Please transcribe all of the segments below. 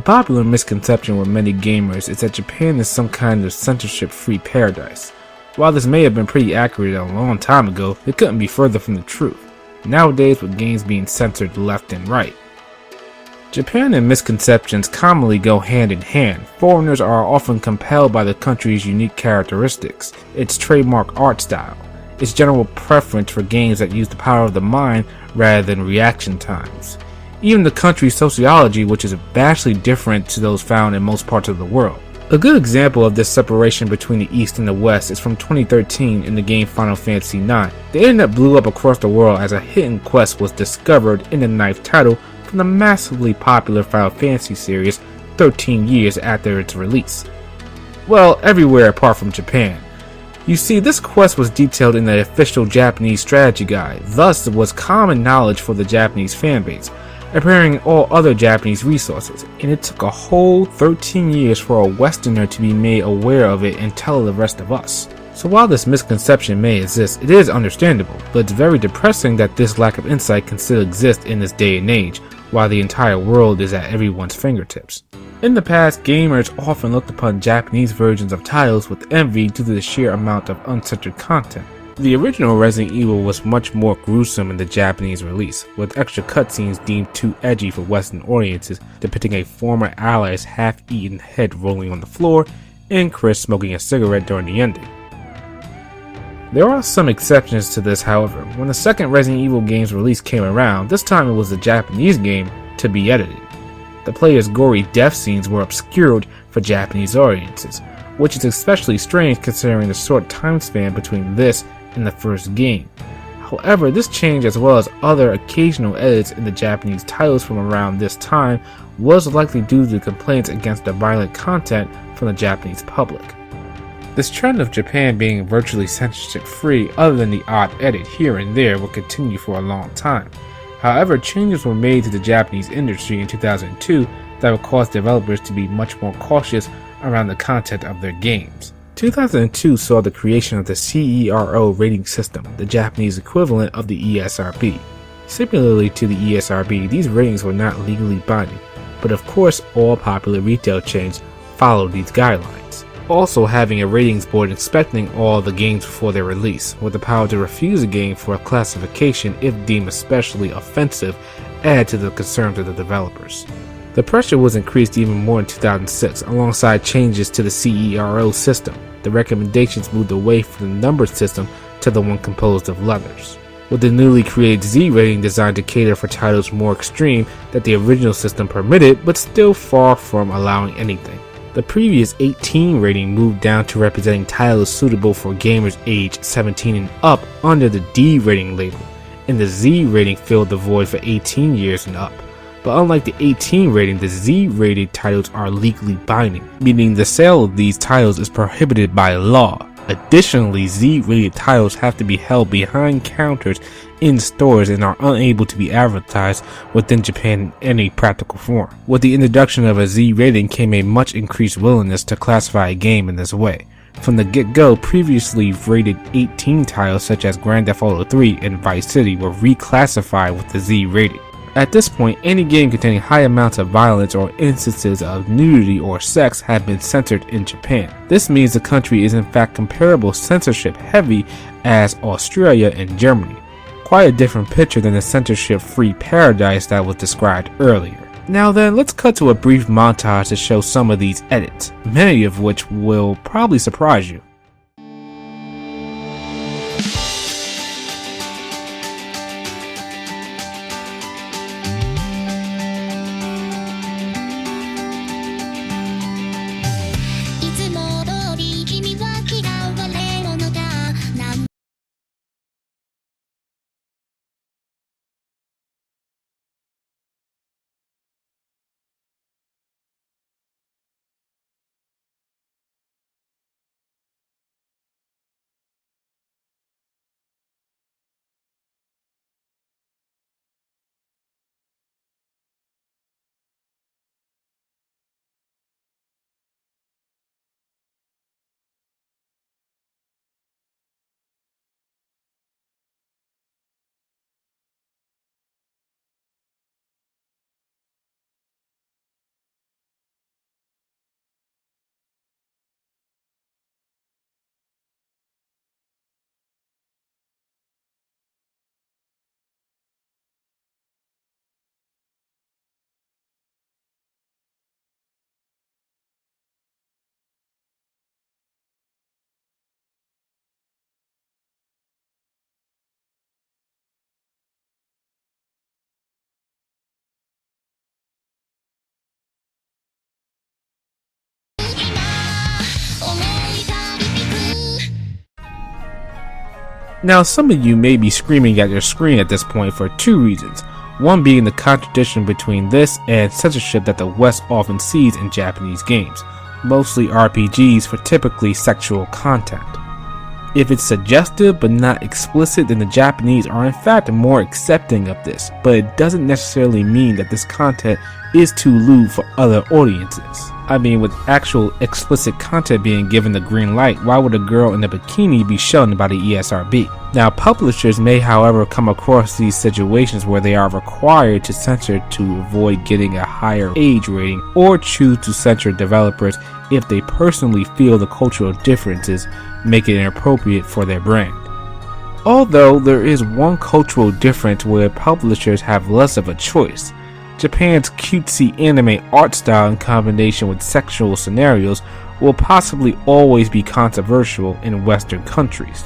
popular misconception with many gamers is that Japan is some kind of censorship-free paradise. While this may have been pretty accurate a long time ago, it couldn't be further from the truth, nowadays with games being censored left and right. Japan and misconceptions commonly go hand in hand. Foreigners are often compelled by the country's unique characteristics, its trademark art style, its general preference for games that use the power of the mind rather than reaction times. Even the country's sociology, which is vastly different to those found in most parts of the world. A good example of this separation between the East and the West is from 2013 in the game Final Fantasy IX. The internet blew up across the world as a hidden quest was discovered in the ninth title from the massively popular Final Fantasy series 13 years after its release. Well, everywhere apart from Japan. You see, this quest was detailed in the official Japanese strategy guide, thus it was common knowledge for the Japanese fanbase, appearing in all other Japanese resources, and it took a whole 13 years for a Westerner to be made aware of it and tell the rest of us. So while this misconception may exist, it is understandable, but it's very depressing that this lack of insight can still exist in this day and age, while the entire world is at everyone's fingertips. In the past, gamers often looked upon Japanese versions of titles with envy due to the sheer amount of uncensored content. The original Resident Evil was much more gruesome in the Japanese release, with extra cutscenes deemed too edgy for Western audiences, depicting a former ally's half-eaten head rolling on the floor and Chris smoking a cigarette during the ending. There are some exceptions to this, however. When the second Resident Evil game's release came around, this time it was the Japanese game to be edited. The player's gory death scenes were obscured for Japanese audiences, which is especially strange considering the short time span between this and the first game. However, this change, as well as other occasional edits in the Japanese titles from around this time, was likely due to complaints against the violent content from the Japanese public. This trend of Japan being virtually censorship-free, other than the odd edit here and there, will continue for a long time. However, changes were made to the Japanese industry in 2002 that would cause developers to be much more cautious around the content of their games. 2002 saw the creation of the CERO rating system, the Japanese equivalent of the ESRB. Similarly to the ESRB, these ratings were not legally binding, but of course all popular retail chains followed these guidelines. Also having a ratings board inspecting all the games before their release, with the power to refuse a game for a classification if deemed especially offensive, add to the concerns of the developers. The pressure was increased even more in 2006 alongside changes to the CERO system. The recommendations moved away from the numbered system to the one composed of letters, with the newly created Z rating designed to cater for titles more extreme that the original system permitted, but still far from allowing anything. The previous 18 rating moved down to representing titles suitable for gamers aged 17 and up under the D rating label, and the Z rating filled the void for 18 years and up. But unlike the 18 rating, the Z rated titles are legally binding, meaning the sale of these titles is prohibited by law. Additionally, Z-rated titles have to be held behind counters in stores and are unable to be advertised within Japan in any practical form. With the introduction of a Z rating came a much increased willingness to classify a game in this way. From the get-go, previously rated 18 titles such as Grand Theft Auto 3 and Vice City were reclassified with the Z rating. At this point, any game containing high amounts of violence or instances of nudity or sex have been censored in Japan. This means the country is in fact comparable censorship heavy as Australia and Germany. Quite a different picture than the censorship-free paradise that was described earlier. Now then, let's cut to a brief montage to show some of these edits, many of which will probably surprise you. Now, some of you may be screaming at your screen at this point for two reasons. One being the contradiction between this and censorship that the West often sees in Japanese games, mostly RPGs, for typically sexual content. If it's suggestive but not explicit, then the Japanese are in fact more accepting of this, but it doesn't necessarily mean that this content is too lewd for other audiences. I mean, with actual explicit content being given the green light, why would a girl in a bikini be shown by the ESRB? Now, publishers may however come across these situations where they are required to censor to avoid getting a higher age rating, or choose to censor developers if they personally feel the cultural differences make it inappropriate for their brand. Although there is one cultural difference where publishers have less of a choice. Japan's cutesy anime art style in combination with sexual scenarios will possibly always be controversial in Western countries.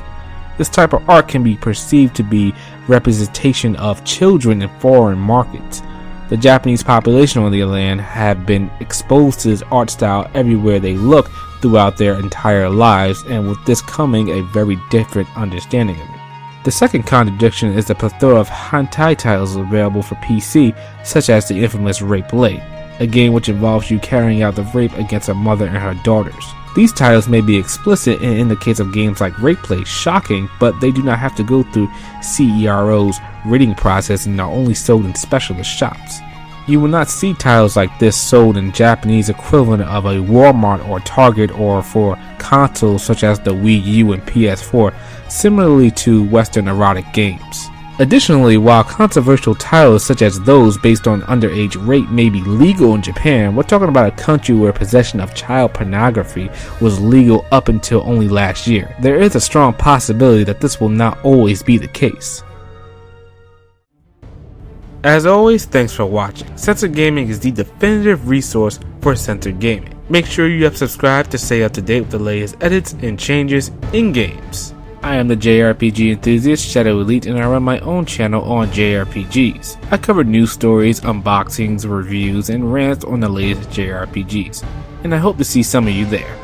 This type of art can be perceived to be representation of children in foreign markets. The Japanese population, on the other hand, have been exposed to this art style everywhere they look throughout their entire lives, and with this coming a very different understanding of it. The second contradiction is the plethora of hentai titles available for PC, such as the infamous Rape Blade, a game which involves you carrying out the rape against a mother and her daughters. These titles may be explicit, and in the case of games like Rape Blade, shocking, but they do not have to go through CERO's rating process and are only sold in specialist shops. You will not see titles like this sold in Japanese equivalent of a Walmart or Target, or for consoles such as the Wii U and PS4, similarly to Western erotic games. Additionally, while controversial titles such as those based on underage rape may be legal in Japan, we're talking about a country where possession of child pornography was legal up until only last year. There is a strong possibility that this will not always be the case. As always, thanks for watching. Censored Gaming is the definitive resource for censored gaming. Make sure you have subscribed to stay up to date with the latest edits and changes in games. I am the JRPG enthusiast Shadow Elite, and I run my own channel on JRPGs. I cover news stories, unboxings, reviews, and rants on the latest JRPGs, and I hope to see some of you there.